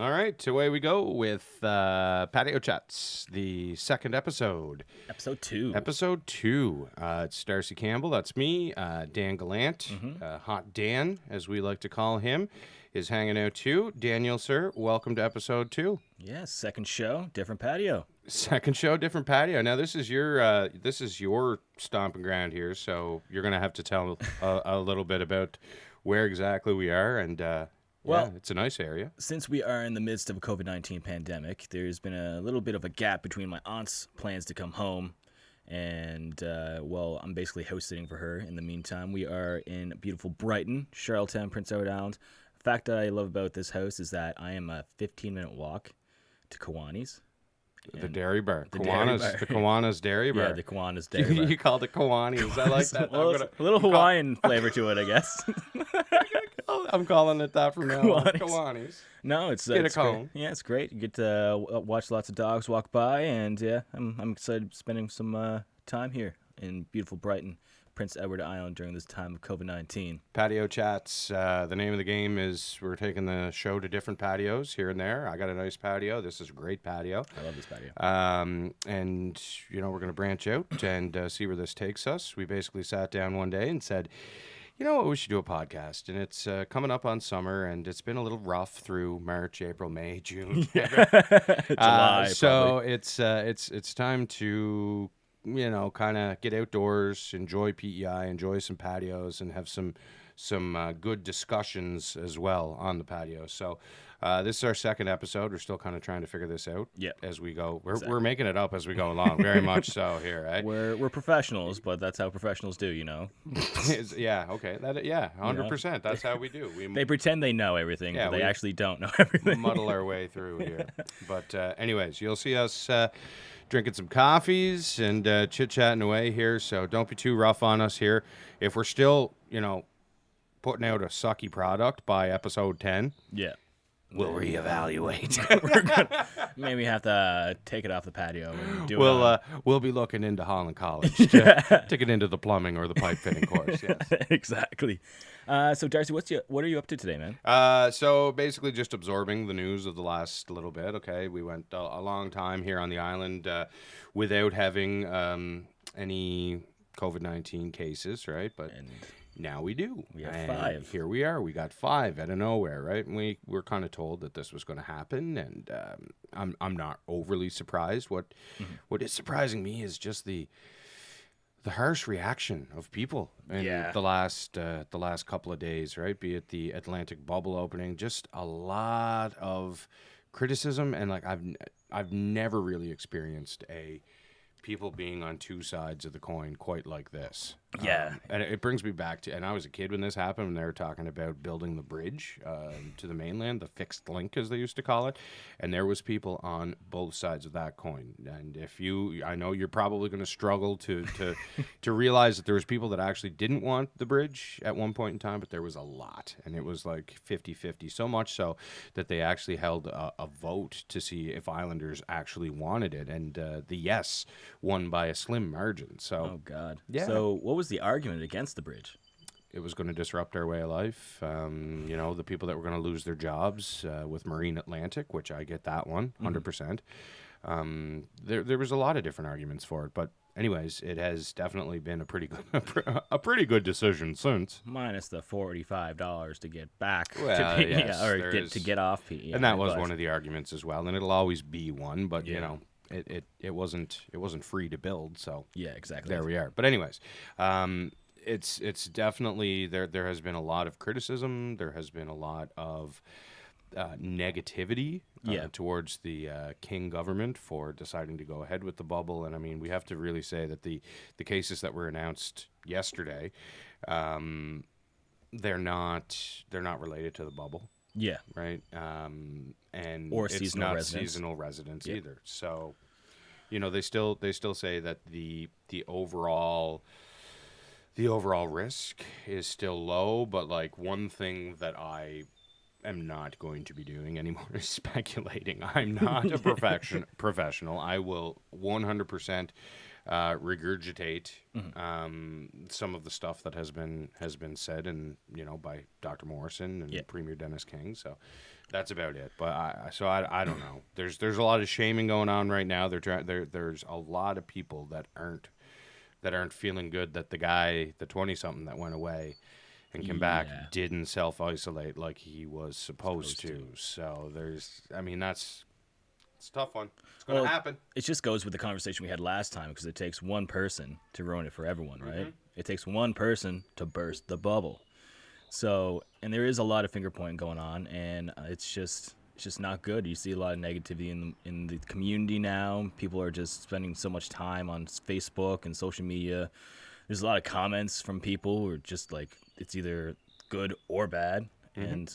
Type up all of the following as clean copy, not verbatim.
All right, away we go with Patio Chats, the second episode. Episode 2. Episode 2. It's Darcy Campbell, that's me. Dan Gallant, Hot Dan, as we like to call him, is hanging out too. Daniel, sir, welcome to episode 2. Yeah, second show, different patio. Second show, different patio. Now this is your stomping ground here, so you're gonna have to tell a little bit about where exactly we are, and well, it's a nice area. Since we are in the midst of a COVID-19 pandemic, there's been a little bit of a gap between my aunt's plans to come home, and well, I'm basically house sitting for her. In the meantime, we are in beautiful Brighton, Charlottetown, Prince Edward Island. The fact that I love about this house is that I am a 15-minute walk to Kiwani's. The dairy bar. The Kiwana's Dairy Bar. Yeah, the Kiwani's Dairy Bar. You called it Kiwani's. I like that. Well, a little Hawaiian flavor to it, I guess. I'm calling it that from now on. Kiwani's. No, it's Get a it's cone. great. Yeah, it's great. You get to watch lots of dogs walk by, and yeah, I'm excited spending some time here in beautiful Brighton, Prince Edward Island during this time of COVID-19. Patio Chats. The name of the game is we're taking the show to different patios here and there. I got a nice patio. This is a great patio. I love this patio. And, we're going to branch out and see where this takes us. We basically sat down one day and said, you know what, we should do a podcast. And it's coming up on summer, and it's been a little rough through March, April, May, June. July, so it's time to kind of get outdoors, enjoy PEI, enjoy some patios, and have some good discussions as well on the patio. So this is our second episode. We're still kind of trying to figure this out as we go. We're making it up as we go along, very much so here, right? We're professionals, but that's how professionals do, Yeah, okay. 100%. That's how we do. They pretend they know everything, but they actually don't know We everything. muddle our way through here. But anyways, you'll see us drinking some coffees and chit-chatting away here, so don't be too rough on us here. If we're still, putting out a sucky product by episode 10, we'll reevaluate. We're gonna maybe have to take it off the patio and do it. We'll be looking into Holland College to get into the plumbing or the pipe fitting course. Yes. Exactly. So Darcy, what are you up to today, man? So basically just absorbing the news of the last little bit. Okay, we went a long time here on the island without having any COVID-19 cases, right? But now we do. We have 5. Here we are. We got 5 out of nowhere, right? And we were kind of told that this was going to happen, and I'm not overly surprised. What is surprising me is just the harsh reaction of people in the last couple of days, right? Be it the Atlantic bubble opening, just a lot of criticism, and like I've never really experienced people being on two sides of the coin quite like this. Yeah. And it brings me back to, and I was a kid when this happened, and they were talking about building the bridge to the mainland, the fixed link as they used to call it. And there was people on both sides of that coin. And I know you're probably going to struggle to realize that there was people that actually didn't want the bridge at one point in time, but there was a lot. And it was like 50-50, so much so that they actually held a vote to see if Islanders actually wanted it. And the yes won by a slim margin. So, oh God. Yeah. So what was the argument against the bridge? It was going to disrupt our way of life. The people that were going to lose their jobs with Marine Atlantic, which I get that one, 100%. There was a lot of different arguments for it, but anyways, it has definitely been a pretty good decision since. Minus the $45 to get back Well, to yes, to get off PEI. And that was one of the arguments as well, and it'll always be one, but it wasn't free to build, so yeah, exactly. There we are. But anyways, it's definitely there has been a lot of criticism. There has been a lot of negativity towards the King government for deciding to go ahead with the bubble. And I mean, we have to really say that the cases that were announced yesterday, they're not related to the bubble. Yeah. Right. And or it's seasonal not residents. seasonal residents either. So, they still say that the overall risk is still low, but like one thing that I am not going to be doing anymore is speculating. I'm not a professional. I will 100% regurgitate some of the stuff that has been said, and by Dr. Morrison and Premier Dennis King. So that's about it. But I don't know. There's a lot of shaming going on right now. There's a lot of people that aren't feeling good that the guy, the 20-something that went away and came back, didn't self-isolate like he was supposed to. So it's a tough one. It's going to happen. It just goes with the conversation we had last time, because it takes one person to ruin it for everyone, right? It takes one person to burst the bubble. So, and there is a lot of finger pointing going on, and it's just not good. You see a lot of negativity in the community now. People are just spending so much time on Facebook and social media. There's a lot of comments from people who are just like, it's either good or bad, and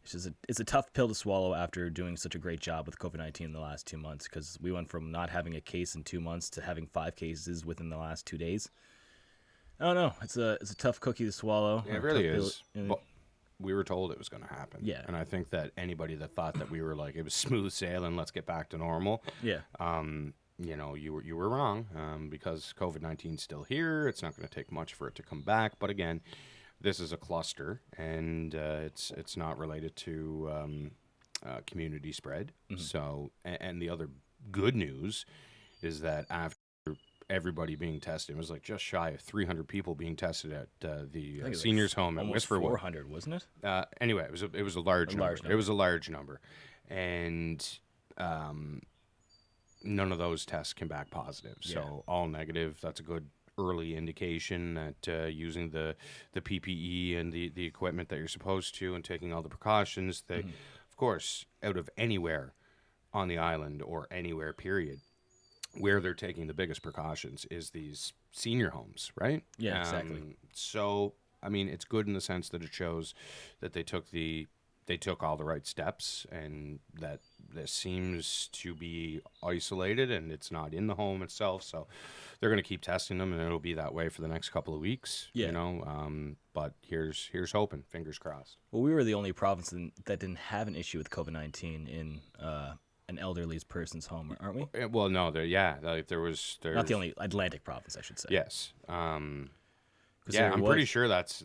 it's a tough pill to swallow after doing such a great job with COVID-19 in the last 2 months, because we went from not having a case in 2 months to having 5 cases within the last 2 days. I don't know. It's a tough cookie to swallow. It really is. But we were told it was going to happen. Yeah. And I think that anybody that thought that we were like, it was smooth sailing, let's get back to normal. Yeah. You were wrong, because COVID-19 is still here. It's not going to take much for it to come back. But again, this is a cluster, and it's not related to community spread. So, and the other good news is that after everybody being tested, it was like just shy of 300 people being tested at the seniors' home at Whisperwood. 400, wasn't it? Anyway, it was a large number. It was a large number, and none of those tests came back positive. So all negative. That's a good early indication that using the PPE and the equipment that you're supposed to, and taking all the precautions, that of course, out of anywhere on the island, or anywhere period, where they're taking the biggest precautions is these senior homes, right? Yeah, exactly. So it's good in the sense that it shows that they took all the right steps, and that this seems to be isolated and it's not in the home itself. So they're going to keep testing them, and it'll be that way for the next couple of weeks. But here's hoping, fingers crossed. Well, we were the only province that didn't have an issue with COVID-19 in an elderly person's home, aren't we? Well, no, there's not the only Atlantic province, I should say. Yes. I'm pretty sure that's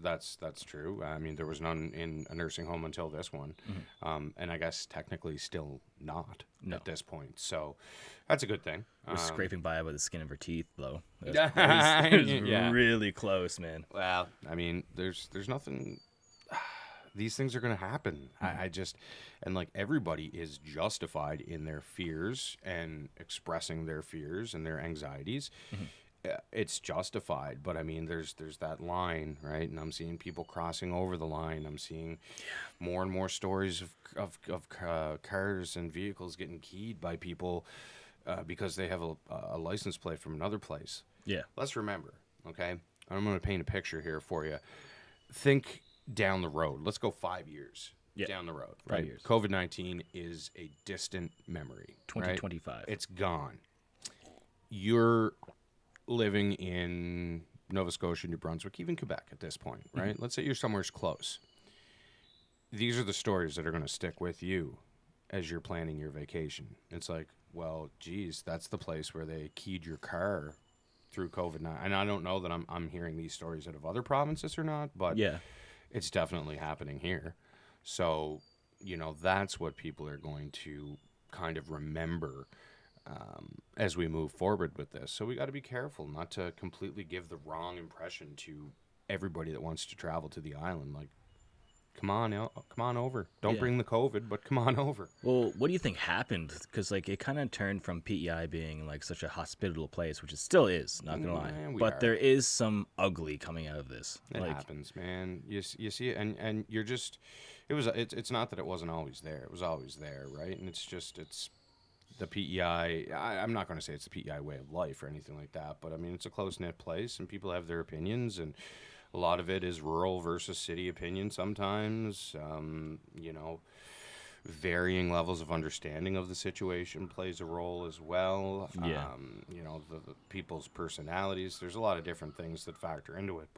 true. There was none in a nursing home until this one, and I guess technically still not at this point. So that's a good thing. We're scraping by the skin of her teeth, though. It was really close, man. Well, there's nothing. These things are going to happen. And everybody is justified in their fears and expressing their fears and their anxieties. It's justified, but there's that line, right? And I'm seeing people crossing over the line. I'm seeing more and more stories of cars and vehicles getting keyed by people because they have a license plate from another place. Yeah. Let's remember, okay? I'm going to paint a picture here for you. Think down the road. Let's go 5 years down the road. Right? 5 years. COVID-19 is a distant memory. 2025. Right? It's gone. You're living in Nova Scotia, New Brunswick, even Quebec at this point, right? Let's say you're somewhere close. These are the stories that are going to stick with you as you're planning your vacation. It's like, well, geez, that's the place where they keyed your car through COVID-19. And I don't know that I'm hearing these stories out of other provinces or not, but it's definitely happening here. So, that's what people are going to kind of remember as we move forward with this. So we got to be careful not to completely give the wrong impression to everybody that wants to travel to the island. Like, come on over. Don't bring the COVID, but come on over. Well, what do you think happened? Because it kind of turned from PEI being such a hospitable place, which it still is, not gonna lie. But there is some ugly coming out of this. It happens, man. You see it, and you're just. It's not that it wasn't always there. It was always there, right? And it's the PEI. I'm not going to say it's the PEI way of life or anything like that, but it's a close-knit place, and people have their opinions, and a lot of it is rural versus city opinion sometimes. Varying levels of understanding of the situation plays a role as well. Yeah. The people's personalities. There's a lot of different things that factor into it,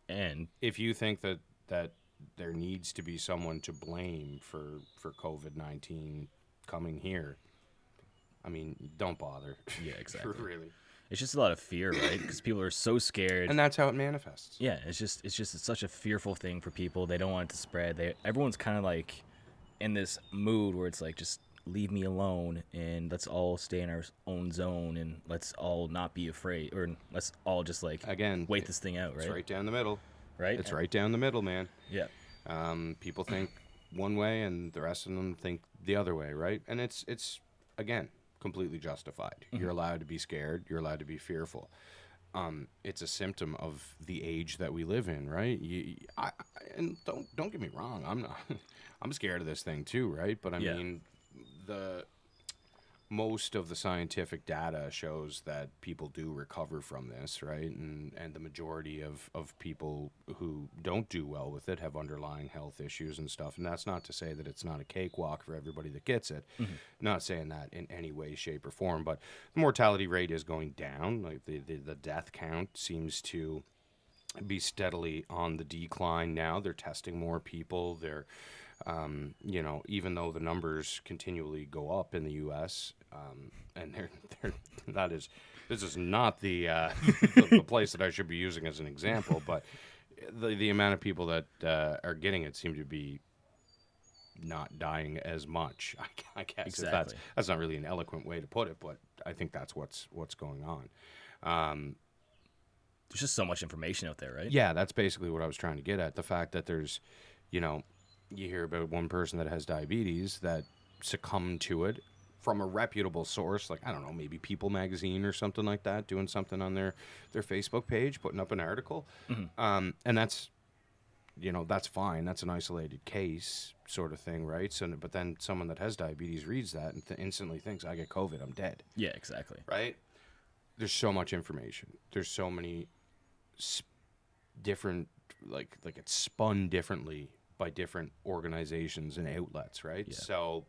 and if you think that there needs to be someone to blame for COVID-19 coming here, don't bother. Yeah, exactly. Really. It's just a lot of fear, right? Because people are so scared. And that's how it manifests. Yeah, it's just such a fearful thing for people. They don't want it to spread. Everyone's kind of like in this mood where it's like, just leave me alone and let's all stay in our own zone and let's all not be afraid, or let's all just like Again, wait this thing out, right? It's right down the middle. Right? It's right down the middle, man. Yeah. People think one way and the rest of them think the other way, right? And it's again, completely justified. You're allowed to be scared. You're allowed to be fearful. It's a symptom of the age that we live in, right? And don't get me wrong. I'm not. I'm scared of this thing too, right? But I mean, most of the scientific data shows that people do recover from this, right? And the majority of people who don't do well with it have underlying health issues and stuff. And that's not to say that it's not a cakewalk for everybody that gets it. Not saying that in any way, shape, or form. But the mortality rate is going down. Like the death count seems to be steadily on the decline now. They're testing more people. They're even though the numbers continually go up in the U.S., and this is not the the place that I should be using as an example, but the amount of people that are getting it seem to be not dying as much. I guess Exactly. that's not really an eloquent way to put it, but I think that's what's going on. There's just so much information out there, right? Yeah, that's basically what I was trying to get at. The fact that there's, you hear about one person that has diabetes that succumbed to it from a reputable source, like, I don't know, maybe People magazine or something like that, doing something on their Facebook page, putting up an article. And that's, that's fine. That's an isolated case sort of thing, right? So, but then someone that has diabetes reads that and instantly thinks, I get COVID, I'm dead. Yeah, exactly. Right? There's so much information. There's so many different, like it's spun differently by different organizations and outlets, right? Yeah. So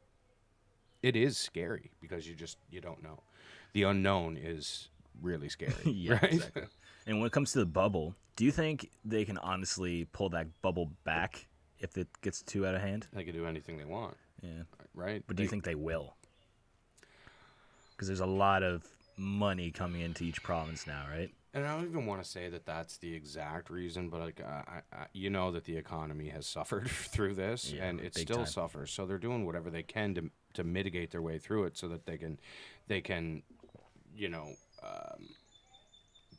it is scary because you don't know. The unknown is really scary. Yeah, right? exactly. And when it comes to the bubble, do you think they can honestly pull that bubble back if it gets too out of hand? They can do anything they want. Yeah. Right? But do you think they will? Because there's a lot of money coming into each province now, right? And I don't even want to say that that's the exact reason, but like that the economy has suffered through this, and it still suffers. So they're doing whatever they can to mitigate their way through it, so that they can,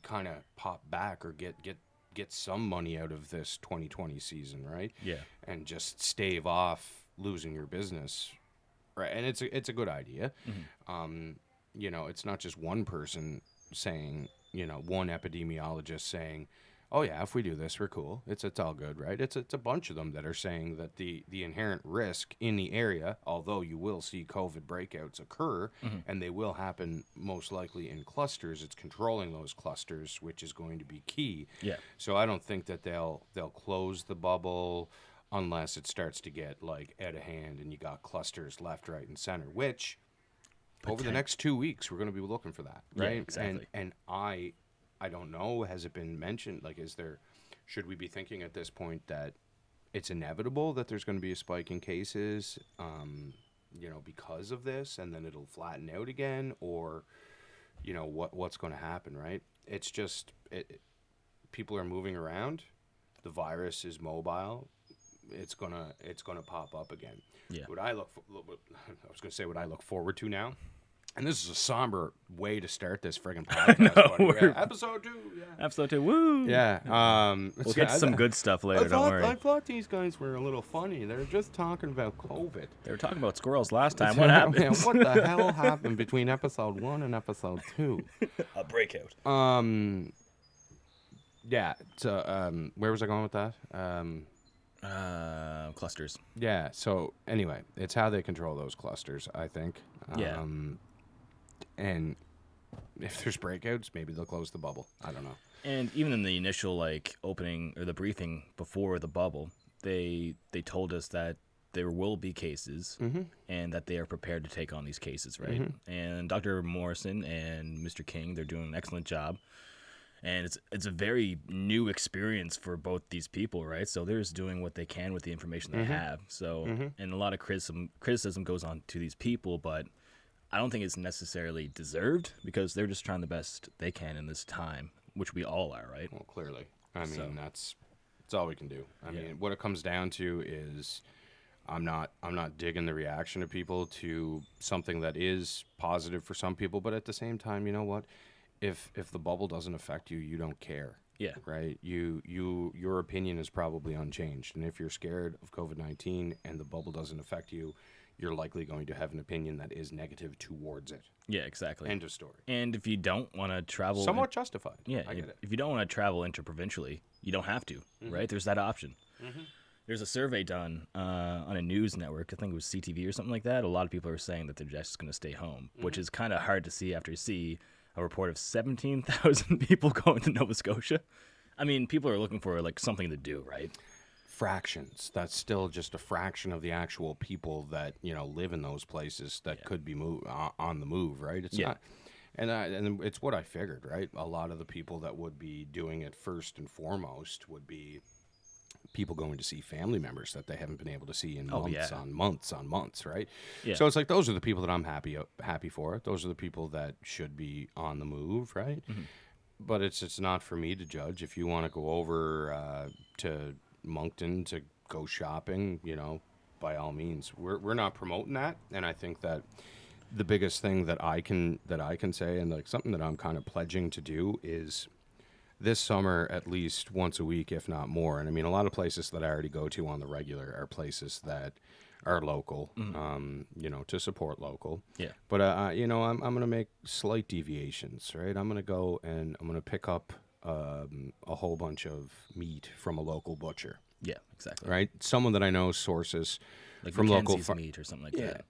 kind of pop back or get some money out of this 2020 season, right? Yeah. And just stave off losing your business, right? And it's a good idea. It's not just one person saying. One epidemiologist saying, oh yeah, if we do this, we're cool. It's all good, right? It's a bunch of them that are saying that the inherent risk in the area, although you will see COVID breakouts occur, and they will happen most likely in clusters, it's controlling those clusters, which is going to be key. Yeah. So I don't think that they'll close the bubble unless it starts to get like out of hand and you got clusters left, right, and center, which over the next 2 weeks, we're going to be looking for that, right? Yeah, exactly. And I don't know, has it been mentioned? Like, should we be thinking at this point that it's inevitable that there's going to be a spike in cases, because of this, and then it'll flatten out again, or, what's going to happen, right? It's just, people are moving around. The virus is mobile. It's gonna pop up again. Yeah. I was gonna say what I look forward to now, and this is a somber way to start this friggin' podcast. Yeah, episode 2. Yeah. Episode 2. Woo. Yeah. We'll get to some good stuff later. Don't worry. I thought these guys were a little funny. They're just talking about COVID. They were talking about squirrels last time. What happened? Yeah, what the hell happened between episode 1 and episode 2? A breakout. Yeah. So, where was I going with that? Clusters. Yeah. So anyway, it's how they control those clusters, I think. Yeah. And if there's breakouts, maybe they'll close the bubble. I don't know. And even in the initial opening or the briefing before the bubble, they told us that there will be cases and that they are prepared to take on these cases, right? And Dr. Morrison and Mr. King, they're doing an excellent job. And it's a very new experience for both these people, right? So they're just doing what they can with the information they have. So, and a lot of criticism goes on to these people, but I don't think it's necessarily deserved because they're just trying the best they can in this time, which we all are, right? Well, clearly. I mean, So- that's all we can do. I Yeah. mean, what it comes down to is I'm not digging the reaction of people to something that is positive for some people, but at the same time, you know what? If the bubble doesn't affect you, you don't care. Yeah. Right? Your opinion is probably unchanged. And if you're scared of COVID-19 and the bubble doesn't affect you, you're likely going to have an opinion that is negative towards it. Yeah, exactly. End of story. And if you don't want to travel, Somewhat justified. yeah, I get it. if you don't want to travel interprovincially, you don't have to, right? There's that option. There's a survey done on a news network. I think it was CTV or something like that. A lot of people are saying that they're just going to stay home, which is kind of hard to see after you see a report of 17,000 people going to Nova Scotia. I mean, people are looking for like something to do, right? Fractions. That's still just a fraction of the actual people that live in those places that could be on the move, right? It's not, and it's what I figured, right? A lot of the people that would be doing it first and foremost would be people going to see family members that they haven't been able to see in months on months, right? Yeah. So it's like those are the people that I'm happy for. Those are the people that should be on the move, right? But it's not for me to judge. If you want to go over to Moncton to go shopping, by all means. We're not promoting that, and I think that the biggest thing that I can say, and like something that I'm kind of pledging to do, is this summer at least once a week, if not more. And I mean, a lot of places that I already go to on the regular are places that are local, to support local. Yeah. But I'm going to make slight deviations, right? I'm going to go and I'm going to pick up a whole bunch of meat from a local butcher. Yeah, exactly. Right, someone that I know sources Like from Mackenzie's local meat or something like that.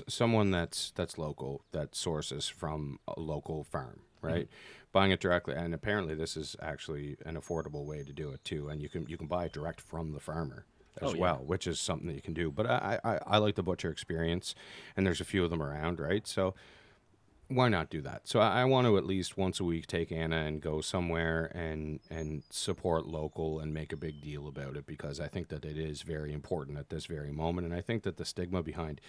someone that's local that sources from a local farm, right? Buying it directly, and apparently this is actually an affordable way to do it too, and you can buy it direct from the farmer as well, which is something that you can do. But I like the butcher experience, and there's a few of them around, right? So why not do that? So I want to at least once a week take Anna and go somewhere and support local and make a big deal about it, because I think that it is very important at this very moment. And I think that the stigma behind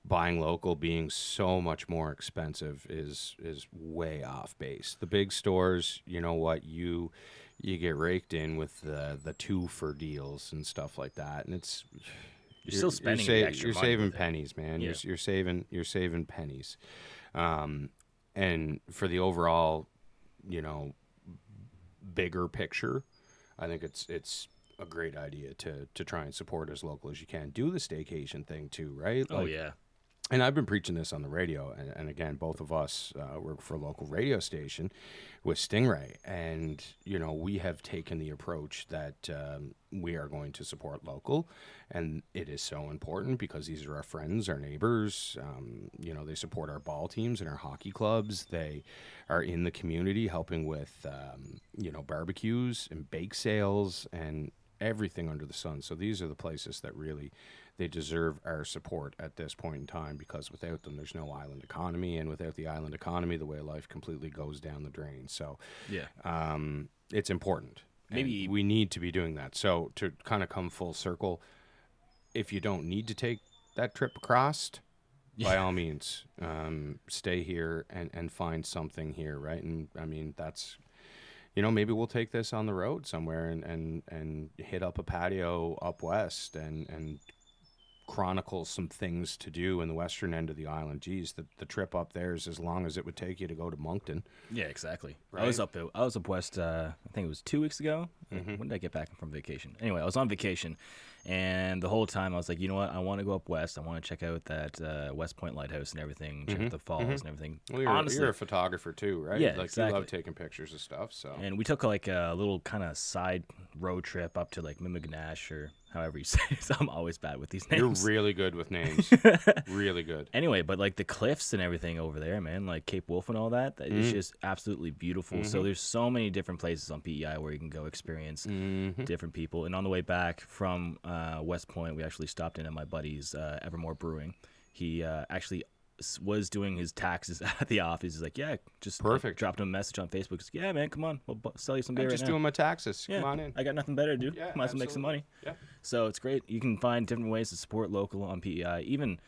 buying local being so much more expensive is way off base. The big stores, you know what, you get raked in with the 2 for deals and stuff like that, and You're still spending the extra you're money saving with it. pennies, man. Yeah. You're saving pennies. And for the overall, bigger picture, I think it's a great idea to try and support as local as you can. Do the staycation thing too, right? Oh, yeah. And I've been preaching this on the radio, and again, both of us work for a local radio station with Stingray, and we have taken the approach that we are going to support local, and it is so important because these are our friends, our neighbors. They support our ball teams and our hockey clubs. They are in the community helping with barbecues and bake sales and everything under the sun. So these are the places that really they deserve our support at this point in time, because without them, there's no island economy, and without the island economy, the way of life completely goes down the drain. So Yeah. it's important. Maybe- And we need to be doing that. So to kind of come full circle, if you don't need to take that trip across, by all means, stay here and find something here, right? And I mean, that's, maybe we'll take this on the road somewhere and hit up a patio up west and chronicle some things to do in the western end of the island. Geez, the trip up there is as long as it would take you to go to Moncton. Yeah, exactly. Right? I was up west. I think it was 2 weeks ago. When did I get back from vacation? Anyway, I was on vacation, and the whole time I was like, you know what? I want to go up west. I want to check out that West Point Lighthouse and everything. Check out the falls and everything. Well, Honestly, you're a photographer too, right? Yeah, like exactly. you love taking pictures of stuff. So and we took like a little kind of side road trip up to like Mimiganash, or however you say it. So I'm always bad with these you're names. really good with names. Really good. Anyway, but like the cliffs and everything over there, man, like Cape Wolf and all that, it's just absolutely beautiful. So there's so many different places on PEI where you can go experience different people. And on the way back from West Point, we actually stopped in at my buddy's Evermore Brewing. He actually was doing his taxes at the office. He's like, yeah, just Perfect. dropped him a message on Facebook. He's like, yeah, man, come on, we'll sell you some beer I'm right just now. doing my taxes. Yeah, Come on in. I got nothing better to do. Yeah, Might as well make some absolutely. money. Yeah. So it's great. You can find different ways to support local on PEI. Even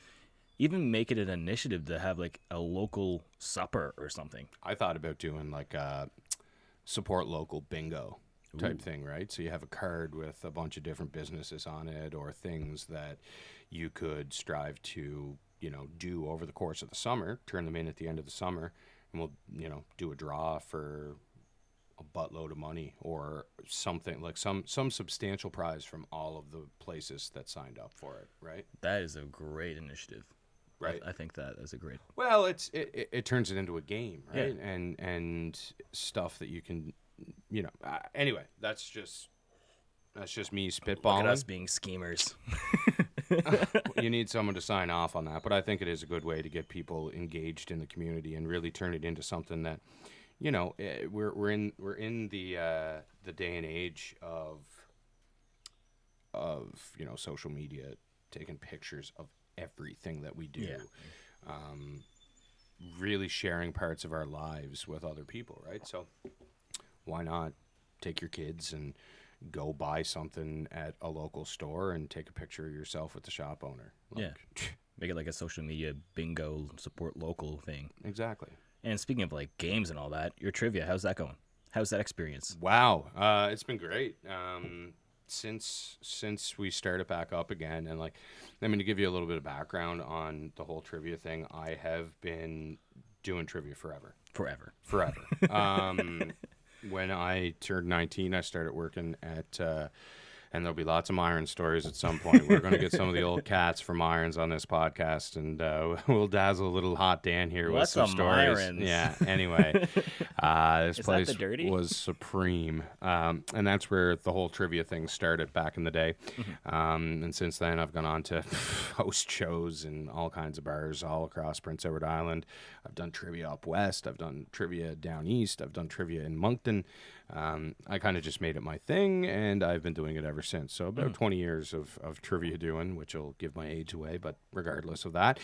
even make it an initiative to have like a local supper or something. I thought about doing like a support local bingo type thing, right? So you have a card with a bunch of different businesses on it or things that you could strive to, do over the course of the summer, turn them in at the end of the summer, and we'll, do a draw for a buttload of money or something like some substantial prize from all of the places that signed up for it, right? That is a great initiative. Right. I think that is a great. Well, it turns it into a game, right? Yeah. And stuff that you can, anyway, that's just me spitballing. Look at us being schemers. You need someone to sign off on that, but I think it is a good way to get people engaged in the community and really turn it into something that, we're in the day and age of social media, taking pictures of everything that we do, really sharing parts of our lives with other people, right? So why not take your kids and go buy something at a local store and take a picture of yourself with the shop owner? Make it like a social media bingo support local thing. Exactly. And speaking of like games and all that, your trivia, how's that going? How's that experience? Wow, it's been great. Since we started back up again, and to give you a little bit of background on the whole trivia thing, I have been doing trivia forever. When I turned 19, I started working at, and there'll be lots of Myron stories at some point. We're going to get some of the old cats from Myrons on this podcast, and we'll dazzle a little hot Dan here with some stories. Myrons? Yeah. Anyway, this Is place that the dirty? was supreme, and that's where the whole trivia thing started back in the day. And since then, I've gone on to host shows in all kinds of bars all across Prince Edward Island. I've done trivia up west. I've done trivia down east. I've done trivia in Moncton. I kind of just made it my thing, and I've been doing it ever since. So about 20 years of trivia doing, which will give my age away, but regardless of that.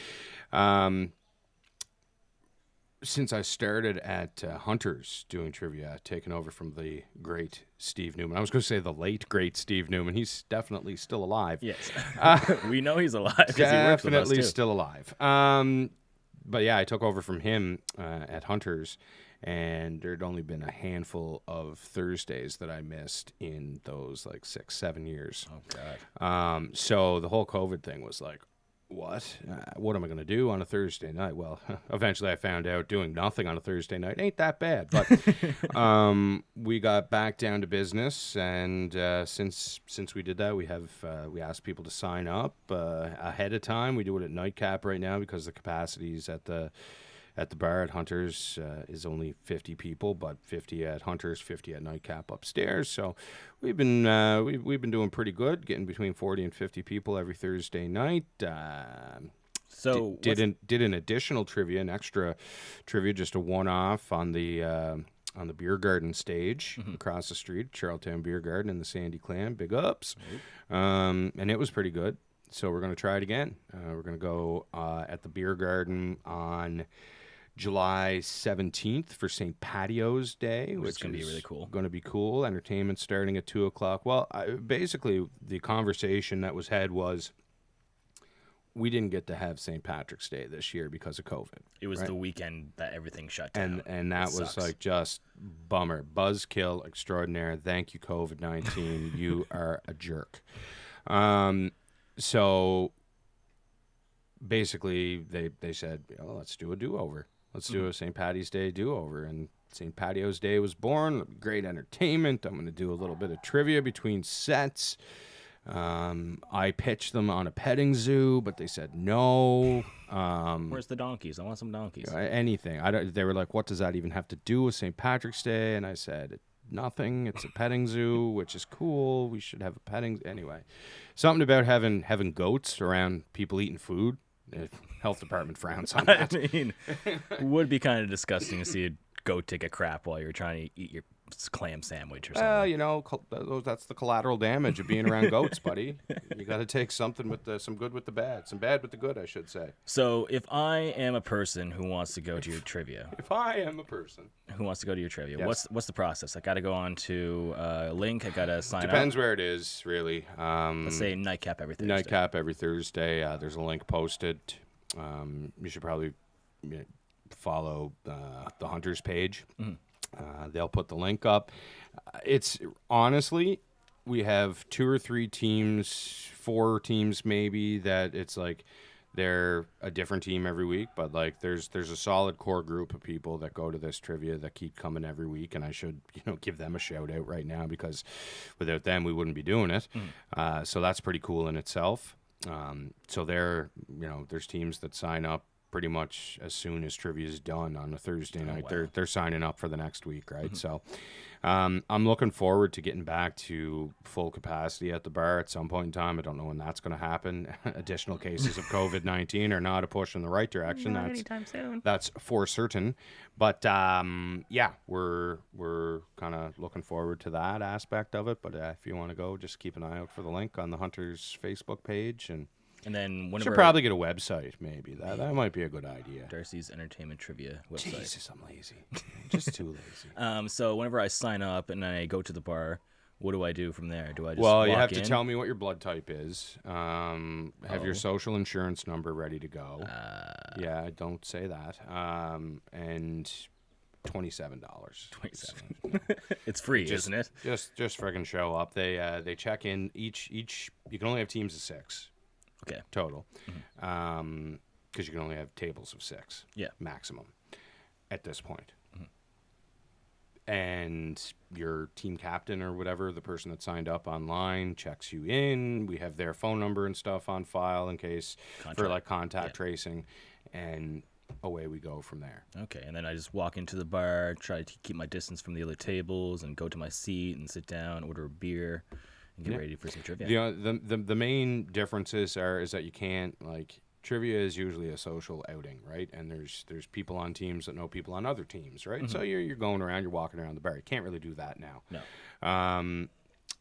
Since I started at Hunters doing trivia, taken over from the great Steve Newman. I was going to say the late, great Steve Newman. He's definitely still alive. Yes. We know he's alive. 'Cause he works with us, Definitely too. still alive. But yeah, I took over from him at Hunters, and there'd only been a handful of Thursdays that I missed in those 6-7 years. Oh, God. So the whole COVID thing was like, what am I going to do on a Thursday night? Well, eventually I found out doing nothing on a Thursday night ain't that bad. But we got back down to business, and since we did that, we asked people to sign up ahead of time. We do it at nightcap right now because the capacities at the bar at Hunters is only 50 people, but 50 at Hunters, 50 at nightcap upstairs. So we've been doing pretty good, getting between 40 and 50 people every Thursday night. So did an additional trivia, an extra trivia, just a one-off on the beer garden stage across the street, Charlottetown Beer Garden in the Sandy Clan. Big ups. And it was pretty good. So we're going to try it again. We're going to go at the beer garden on July 17th for St. Patio's Day, which is going to be really cool. Going to be cool. Entertainment starting at 2:00. Well, basically, the conversation that was had was we didn't get to have St. Patrick's Day this year because of COVID. It was the weekend that everything shut down. And that was just bummer. Buzzkill extraordinaire. Thank you, COVID-19. You are a jerk. So basically, they said, let's do a do-over. Let's do a St. Patty's Day do-over. And St. Patio's Day was born. Great entertainment. I'm going to do a little bit of trivia between sets. I pitched them on a petting zoo, but they said no. Where's the donkeys? I want some donkeys. Anything. They were like, what does that even have to do with St. Patrick's Day? And I said, nothing. It's a petting zoo, which is cool. We should have a petting. Anyway, something about having goats around people eating food. The health department frowns on that. I mean, it would be kind of disgusting to see a goat take a crap while you're trying to eat your clam sandwich or something. That's the collateral damage of being around goats, buddy. You got to take something with some good with the bad, some bad with the good, I should say. So if I am a person who wants to go to your trivia, Yes. what's the process? I got to go on to a link. I got to sign up. Depends where it is, really. Let's say nightcap every Thursday. Nightcap every Thursday. There's a link posted. You should probably follow the Hunters page. They'll put the link up. It's honestly, we have 2 or 3 teams, 4 teams maybe, that it's like they're a different team every week, but like there's a solid core group of people that go to this trivia that keep coming every week, and I should give them a shout out right now, because without them we wouldn't be doing it. So that's pretty cool in itself. So there's teams that sign up pretty much as soon as trivia is done on a Thursday night. Wow. They're signing up for the next week, right? So I'm looking forward to getting back to full capacity at the bar at some point in time. I don't know when that's going to happen. Additional cases of COVID-19 are not a push in the right direction. Not anytime soon. That's for certain. But yeah, we're kind of looking forward to that aspect of it. But if you want to go, just keep an eye out for the link on the Hunters Facebook page, and then whenever should probably get a website. Maybe that might be a good idea. Darcy's Entertainment Trivia website. Jesus, I'm lazy. Just too lazy. So whenever I sign up and I go to the bar, what do I do from there? Do I just Well, you walk have to in? tell me what your blood type is. Have your social insurance number ready to go. Yeah, don't say that. And $27. 27. It's free, isn't it? Just friggin' show up. They check in each. You can only have teams of 6. Okay. Total. Because you can only have tables of 6. Yeah. Maximum at this point. And your team captain or whatever, the person that signed up online, checks you in. We have their phone number and stuff on file in case for like contact tracing, and away we go from there. Okay, and then I just walk into the bar, try to keep my distance from the other tables, and go to my seat and sit down, order a beer, and get ready for some trivia. The main differences is that you can't, like, trivia is usually a social outing, right? And there's people on teams that know people on other teams, right? So you're going around, you're walking around the bar. You can't really do that now. No.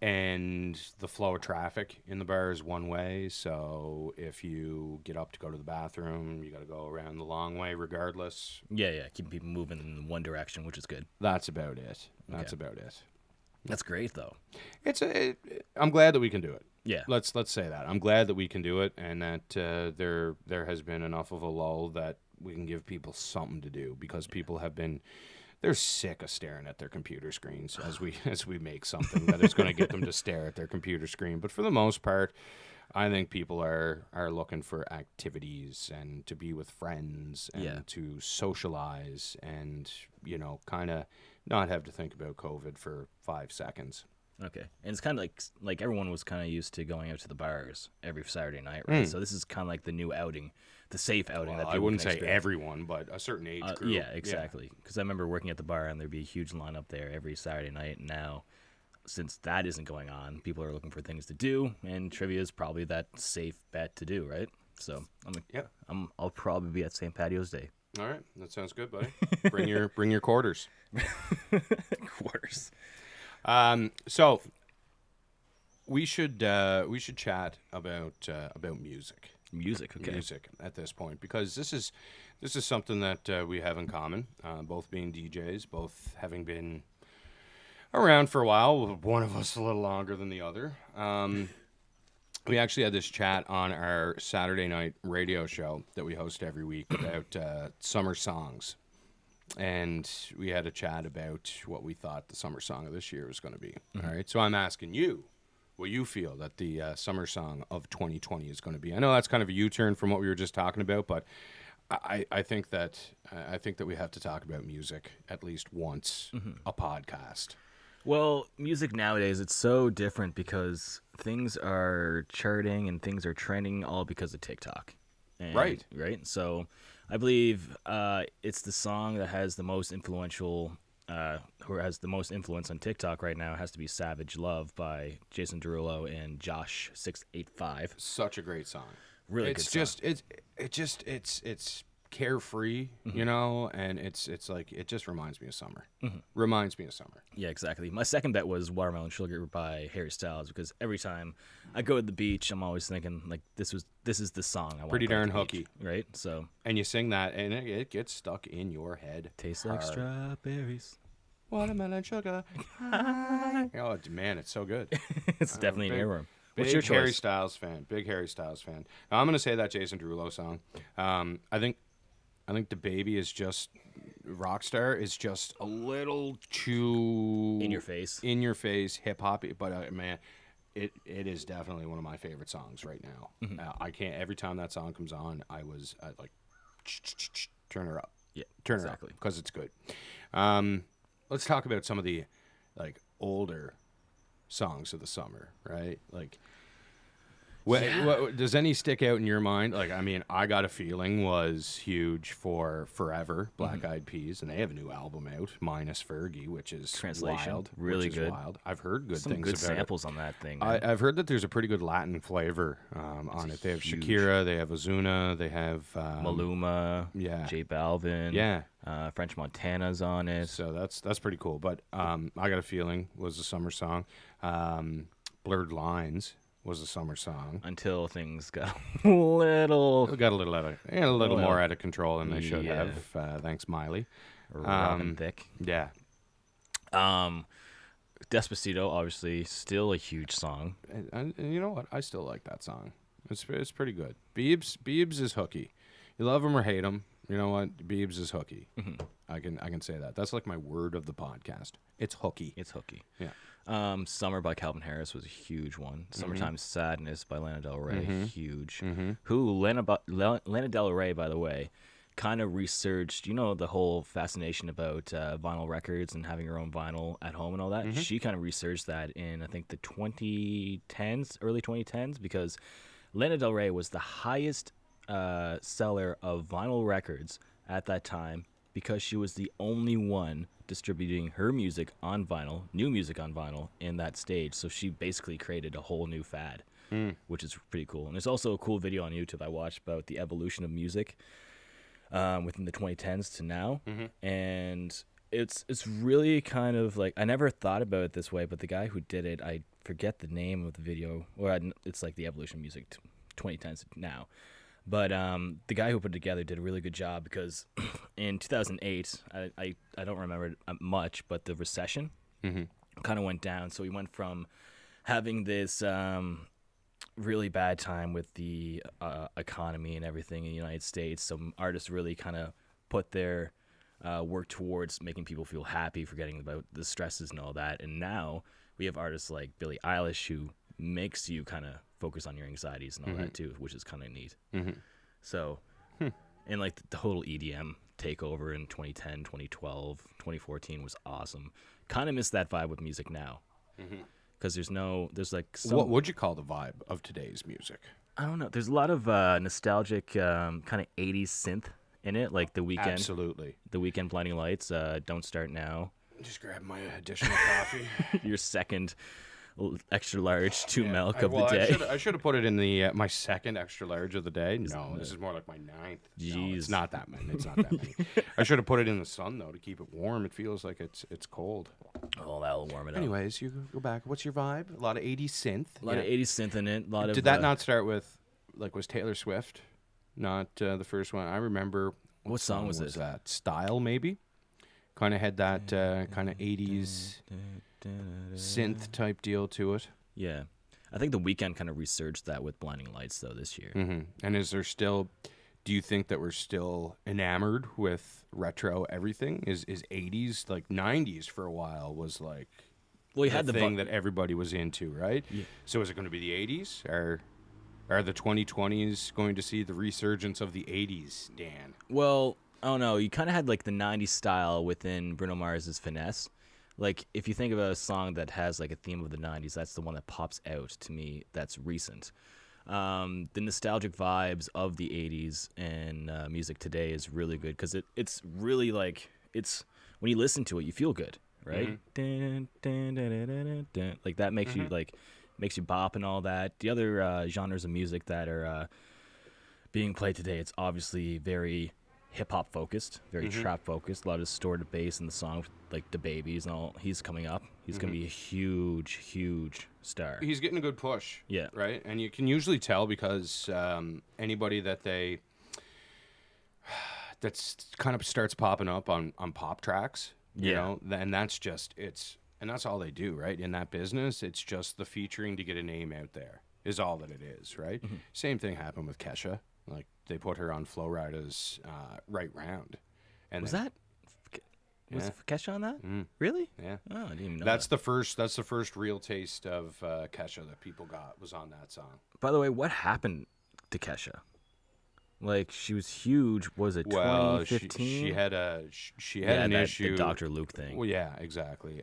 And the flow of traffic in the bar is one way. So if you get up to go to the bathroom, you got to go around the long way regardless. Yeah, keeping people moving in one direction, which is good. That's about it. That's about it. That's great, though. I'm glad that we can do it. Yeah. Let's say that. I'm glad that we can do it, and that there has been enough of a lull that we can give people something to do, because people they're sick of staring at their computer screens as we make something that is going to get them to stare at their computer screen. But for the most part, I think people are looking for activities and to be with friends and to socialize and, kind of not have to think about COVID for 5 seconds. Okay. And it's kind of like everyone was kind of used to going out to the bars every Saturday night, right? So this is kind of like the new outing, the safe outing that people I wouldn't can say experience. everyone, but a certain age group. Yeah, exactly. Because I remember working at the bar, and there'd be a huge lineup there every Saturday night. And now, since that isn't going on, people are looking for things to do, and trivia is probably that safe bet to do, right? So I'll probably be at St. Patio's Day. All right, that sounds good, buddy. Bring your quarters. Quarters. So we should chat about music. Music, okay. Music at this point, because this is something that we have in common. Both being DJs, both having been around for a while. One of us a little longer than the other. We actually had this chat on our Saturday night radio show that we host every week about summer songs. And we had a chat about what we thought the summer song of this year was going to be. All right. So I'm asking you what you feel that the summer song of 2020 is going to be. I know that's kind of a U-turn from what we were just talking about, but I think that we have to talk about music at least once a podcast. Well, music nowadays, it's so different because things are charting and things are trending all because of TikTok. Right. So I believe it's the song that has the most influential, who has the most influence on TikTok right now. It has to be Savage Love by Jason Derulo and Josh685. Such a great song. Really good song. It's carefree, and it's like, it just reminds me of summer. Reminds me of summer. Yeah, exactly. My second bet was Watermelon Sugar by Harry Styles, because every time I go to the beach, I'm always thinking, like, this is the song I want. Pretty to go darn to the hooky, beach, right? So, and you sing that, and it gets stuck in your head. Tastes like strawberries. Watermelon sugar. Oh man, it's so good. It's definitely an earworm. What's your Big Harry choice? Styles fan. Big Harry Styles fan. Now, I'm gonna say that Jason Derulo song. I think the baby is just Rockstar is just a little too In your face. hip hoppy, but man, it is definitely one of my favorite songs right now. I can't every time that song comes on, I like turn her up. Yeah, Turn her exactly. up because it's good. Let's talk about some of the like older songs of the summer, right? Like, what does any stick out in your mind? Like, I mean, I Got a Feeling was huge for forever. Black Eyed Peas, and they have a new album out, minus Fergie, which is Translation, wild, really which is good. wild. I've heard good Some things good about samples on that thing. Man. I've heard that there's a pretty good Latin flavor on it. They have huge. Shakira, they have Ozuna, they have Maluma, yeah. J Balvin, Yeah. French Montana's on it. So that's pretty cool. But I Got a Feeling was a summer song. Blurred Lines was a summer song. Until things got a little Got a little more out of control than they should Yeah. have. Thanks, Miley. rough and thick. Yeah. Despacito, obviously, still a huge song. And you know what? I still like that song. It's pretty good. Biebs is hooky. You love him or hate him. You know what? Biebs is hooky. Mm-hmm. I can say that. That's like my word of the podcast. It's hooky. It's hooky. Yeah. Summer by Calvin Harris was a huge one. Summertime Sadness by Lana Del Rey, huge. Lana Del Rey, by the way, kind of researched, the whole fascination about vinyl records and having your own vinyl at home and all that. She kind of researched that in, I think, the 2010s, early 2010s, because Lana Del Rey was the highest seller of vinyl records at that time because she was the only one distributing her music on vinyl, new music on vinyl in that stage. So she basically created a whole new fad, which is pretty cool. And there's also a cool video on YouTube I watched about the evolution of music within the 2010s to now. And it's really kind of like, I never thought about it this way, but the guy who did it, I forget the name of the video, or it's like the evolution of music 2010s to now. But the guy who put it together did a really good job because in 2008, I don't remember it much, but the recession kind of went down. So we went from having this really bad time with the economy and everything in the United States. Some artists really kind of put their work towards making people feel happy, forgetting about the stresses and all that. And now we have artists like Billie Eilish who makes you kind of focus on your anxieties and all that too, which is kind of neat. So, and like the total EDM takeover in 2010, 2012, 2014 was awesome. Kind of miss that vibe with music now. Because there's like some, What would you call the vibe of today's music? I don't know. There's a lot of nostalgic kind of 80s synth in it, like The Weeknd. Absolutely. The Weeknd, Blinding Lights, Don't Start Now. Just grab my additional coffee. Your second extra large milk of the Well, day. I should have put it in the my second extra large of the day. No, this is more like my ninth. No, Jeez. it's not that many. It's not that many. I should have put it in the sun though to keep it warm. It feels like it's cold. Oh, that'll warm it up. Anyways, you go back. What's your vibe? A lot of 80s synth. A lot of 80s synth in it. Did that not start with was Taylor Swift? Not the first one. I remember. What song was it? That? Style maybe. Kind of had that kind of 80s synth type deal to it. Yeah. I think The Weeknd kind of resurged that with Blinding Lights, though, this year. And is there still, do you think that we're still enamored with retro everything? Is 80s, like 90s for a while was like Well, you had the thing that everybody was into, right? Yeah. So is it going to be the 80s? Or are the 2020s going to see the resurgence of the 80s, Dan? Well, I don't know. You kind of had like the 90s style within Bruno Mars's Finesse. Like, if you think of a song that has like a theme of the 90s, that's the one that pops out to me that's recent. The nostalgic vibes of the 80s and music today is really good because it's really like, it's when you listen to it, you feel good, right? Dun, dun, dun, dun, dun, dun. Like that makes you makes you bop and all that. The other genres of music that are being played today, it's obviously very hip-hop focused, very trap focused, a lot of distorted bass in the song, like the Babies and all. He's coming up. He's going to be a huge star. He's getting a good push. Yeah. Right? And you can usually tell because anybody that's kind of starts popping up on pop tracks, you know, and that's just, it's And that's all they do, right? In that business, it's just the featuring to get a name out there is all that it is, right? Same thing happened with Kesha. Like, they put her on Flo Rida's Right Round. And Was then, that? Was Yeah. Kesha on that? Really? Yeah. Oh, I didn't even know That's that. the first real taste of Kesha that people got was on that song. By the way, what happened to Kesha? Like, she was huge. Was it Well, 2015? she had an issue. The Dr. Luke thing. Well, yeah, exactly.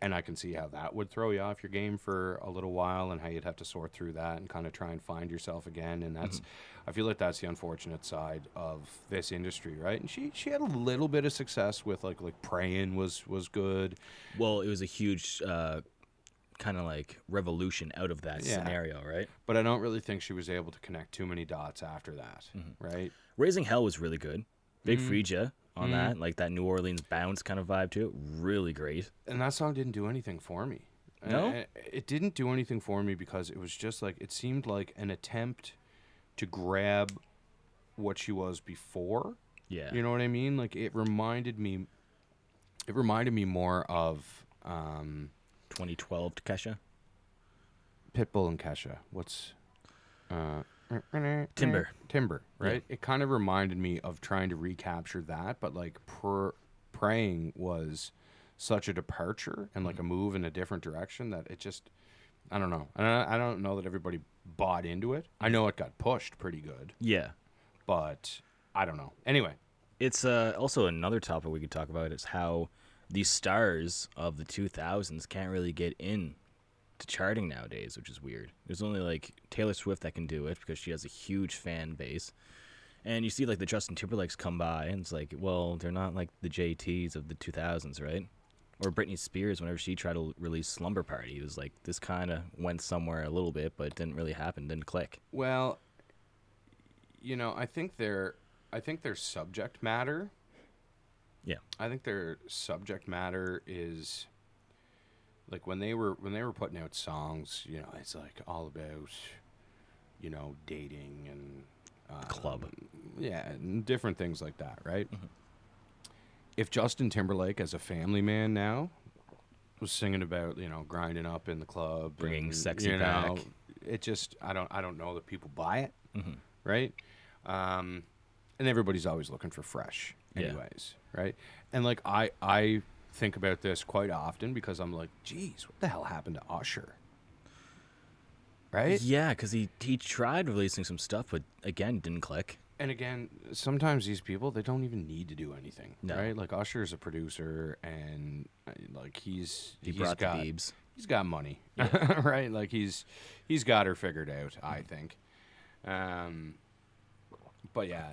And I can see how that would throw you off your game for a little while, and how you'd have to sort through that and kind of try and find yourself again. And that's, I feel like that's the unfortunate side of this industry, right? And she had a little bit of success with like Praying was good. Well, it was a huge kind of like revolution out of that scenario, right? But I don't really think she was able to connect too many dots after that, right? Raising Hell was really good. Big Freedia on that, like that New Orleans bounce kind of vibe to it. Really great. And that song didn't do anything for me. No? It didn't do anything for me because it was just like, it seemed like an attempt to grab what she was before. Yeah. You know what I mean? Like, it reminded me more of 2012 to Kesha. Pitbull and Kesha. What's Timber. Right? Yeah. It kind of reminded me of trying to recapture that, but like Praying was such a departure and like a move in a different direction that it just, I don't know. I don't know that everybody bought into it. I know it got pushed pretty good, Yeah. but I don't know. Anyway, It's also another topic we could talk about is how these stars of the 2000s can't really get in to charting nowadays, which is weird. There's only like Taylor Swift that can do it because she has a huge fan base. And you see like the Justin Timberlakes come by and it's like, well, they're not like the JTs of the 2000s, right? Or Britney Spears, whenever she tried to release Slumber Party, it was like this kind of went somewhere a little bit, but it didn't really happen, didn't click. well, you know, I think their subject matter. Yeah. I think their subject matter is like when they were putting out songs, you know, it's like all about, you know, dating and Club. yeah, and different things like that, right? If Justin Timberlake, as a family man now, was singing about, you know, grinding up in the club, Bringing and, sexy you know, back. it just I don't know that people buy it, right? And everybody's always looking for fresh, Yeah. anyways, right? And like I think about this quite often because I'm like, geez, what the hell happened to Usher? Right? Yeah, because he tried releasing some stuff, but again, didn't click. And again, sometimes these people, they don't even need to do anything, No. right? Like Usher's a producer, and like He brought the Biebs. he's got money, right? Like he's got her figured out, I think. But yeah,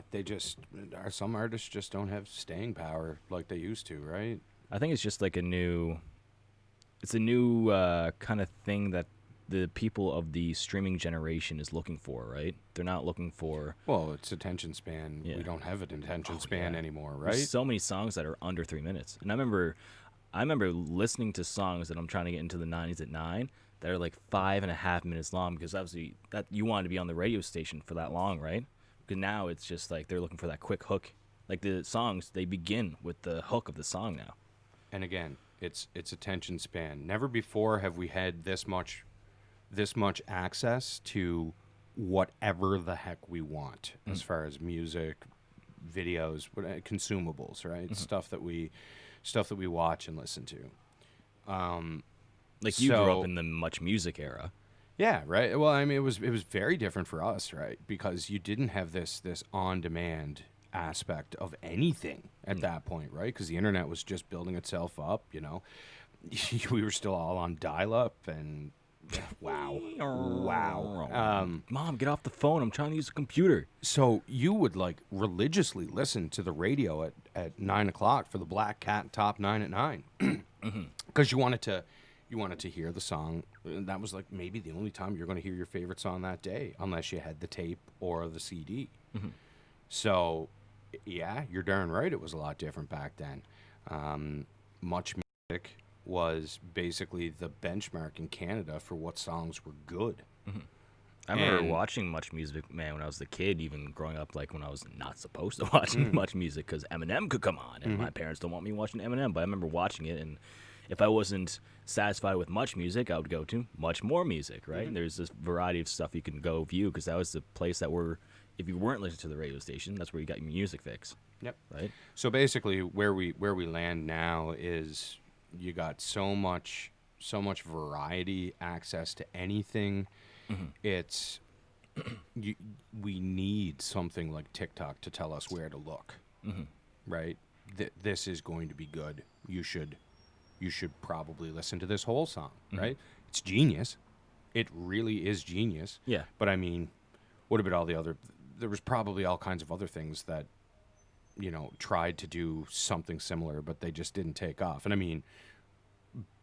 some artists just don't have staying power like they used to, right? I think it's just like a new kind of thing that the people of the streaming generation is looking for, right? They're not looking for Well, it's attention span. Yeah. We don't have an attention span yeah. anymore, right? There's so many songs that are under 3 minutes. And I remember listening to songs that I'm trying to get into the 90s at 9 that are like 5.5 minutes long because obviously that you wanted to be on the radio station for that long, right? Because now it's just like they're looking for that quick hook. Like the songs, they begin with the hook of the song now. And again, it's attention span. Never before have we had this much access to whatever the heck we want as far as music, videos, consumables, right? Stuff that we watch and listen to. Like you grew So- up in the Much Music era. Yeah, right. Well, I mean, it was very different for us, right? Because you didn't have this on demand aspect of anything at that point, right? Because the internet was just building itself up. You know, we were still all on dial up and. Wow. Mom, get off the phone. I'm trying to use a computer. So you would like religiously listen to the radio at 9 o'clock for the Black Cat Top 9 at 9 because you wanted to hear the song. That was like maybe the only time you're going to hear your favorite song that day, unless you had the tape or the CD. So yeah, you're darn right. It was a lot different back then. Much Music was basically the benchmark in Canada for what songs were good. I remember And- watching Much Music, man, when I was a kid, even growing up, like when I was not supposed to watch Much Music because Eminem could come on, and my parents don't want me watching Eminem, but I remember watching it, and if I wasn't satisfied with much music, I would go to much more music, right? And there's this variety of stuff you can go view because that was the place that if you weren't listening to the radio station, that's where you got your music fix. Yep. Right. So basically, where we land now is you got so much variety, access to anything. It's we need something like TikTok to tell us where to look, right? This is going to be good. You should probably listen to this whole song, right? It's genius. It really is genius. Yeah. But I mean, what about all the other? There was probably all kinds of other things that, tried to do something similar, but they just didn't take off. And I mean,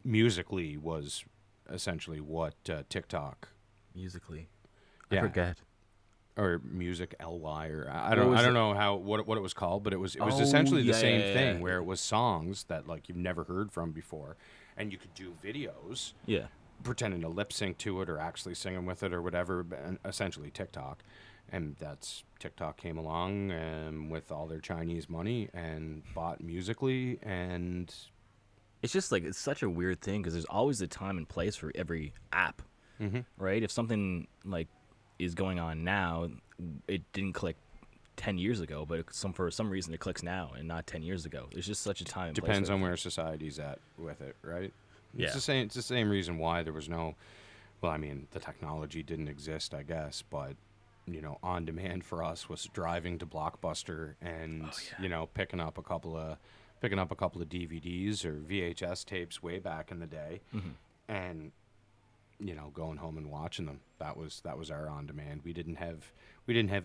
Musically was essentially what TikTok. Musically. Yeah. I forget. Or Music LY, or I don't know what it was called, but it was essentially the same thing where it was songs that like you've never heard from before, and you could do videos, pretending to lip sync to it or actually singing with it or whatever, and essentially TikTok, and that's TikTok came along with all their Chinese money and bought Musically, and it's just like it's such a weird thing because there's always a time and place for every app, right? If something like is going on now, it didn't click 10 years ago, but for some reason it clicks now and not 10 years ago. There's just such a time and place. Depends on where society's at with it, right? Yeah. It's the same reason why there was no, well, I mean, the technology didn't exist, I guess, but on demand for us was driving to Blockbuster and picking up a couple of DVDs or VHS tapes way back in the day, and going home and watching them. That was our on demand. We didn't have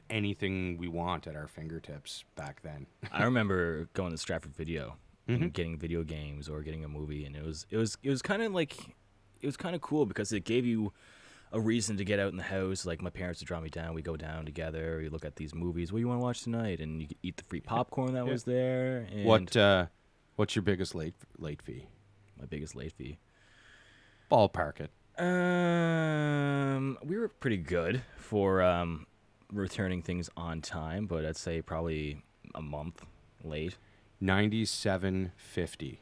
anything we want at our fingertips back then. I remember going to Stratford Video and getting video games or getting a movie, and it was kind of cool because it gave you a reason to get out in the house. Like my parents would draw me down. We go down together. We look at these movies. What do you want to watch tonight? And you could eat the free popcorn that was there. And what's your biggest late fee? My biggest late fee. Ballpark it. We were pretty good for returning things on time, but I'd say probably a month late. $97.50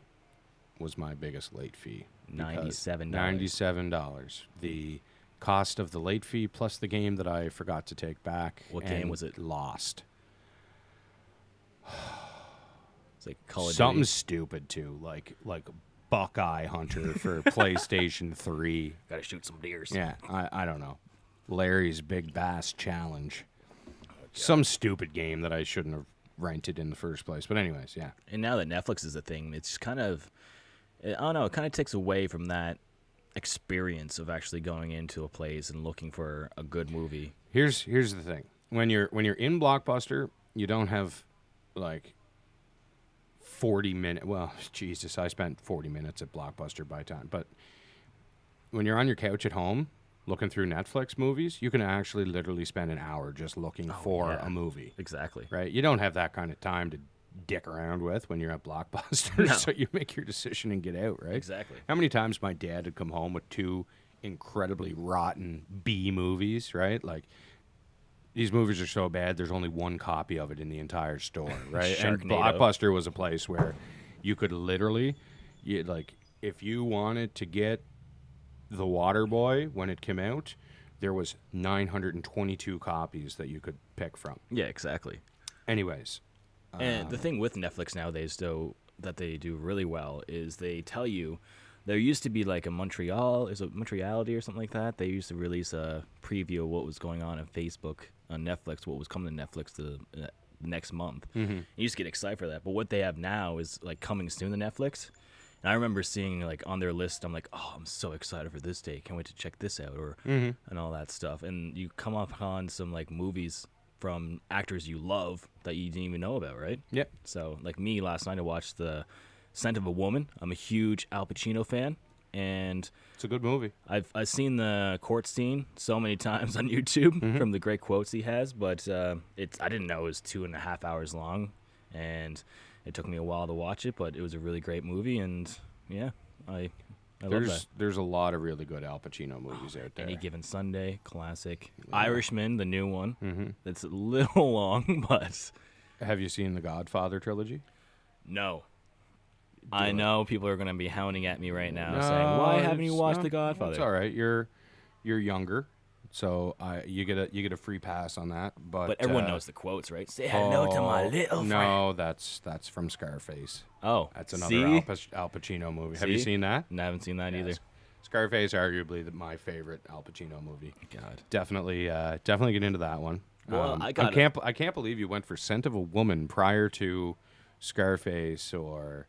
was my biggest late fee. $97. The cost of the late fee plus the game that I forgot to take back. What game was it? Lost. It's like Call of something Duty. Stupid too, like Buckeye Hunter for PlayStation 3. Gotta shoot some deers. Yeah, I don't know. Larry's Big Bass Challenge. Some stupid game that I shouldn't have rented in the first place. But anyways, yeah. And now that Netflix is a thing, it's kind of, I don't know, it kind of takes away from that experience of actually going into a place and looking for a good movie. Here's the thing. When you're in Blockbuster, you don't have like 40 minutes. Well, Jesus, I spent 40 minutes at Blockbuster by time. But when you're on your couch at home looking through Netflix movies, you can actually literally spend an hour just looking for a movie. Exactly. Right? You don't have that kind of time to dick around with when you're at Blockbuster. No. So you make your decision and get out, right? Exactly. How many times my dad had come home with two incredibly rotten B movies, right? Like, these movies are so bad, there's only one copy of it in the entire store, right? And Blockbuster was a place where you could literally, if you wanted to get The Waterboy when it came out, there was 922 copies that you could pick from. Yeah, exactly. Anyways. And the thing with Netflix nowadays, though, that they do really well is they tell you, there used to be like a Montreality or something like that. They used to release a preview of what was going on Facebook, on Netflix, what was coming to Netflix the next month. Mm-hmm. You used to get excited for that. But what they have now is like coming soon to Netflix. And I remember seeing like on their list, I'm like, oh, I'm so excited for this day. Can't wait to check this out and all that stuff. And you come up on some like movies from actors you love that you didn't even know about, right? Yep. So like me last night, I watched The Scent of a Woman. I'm a huge Al Pacino fan, and it's a good movie. I've seen the court scene so many times on YouTube from the great quotes he has, but I didn't know it was 2.5 hours long, and it took me a while to watch it, but it was a really great movie, and yeah, I love that. There's a lot of really good Al Pacino movies out there. Any Given Sunday, classic. Yeah. Irishman, the new one. It's a little long, but have you seen the Godfather trilogy? No. I know people are going to be hounding at me right now saying, why haven't you watched The Godfather? It's all right. You're younger, so you get a free pass on that. But everyone knows the quotes, right? Say hello to my little friend. No, that's from Scarface. Oh, that's another Al Pacino movie. Have you seen that? No, I haven't seen that either. Scarface, arguably my favorite Al Pacino movie. God, definitely get into that one. Well, I can't believe you went for Scent of a Woman prior to Scarface or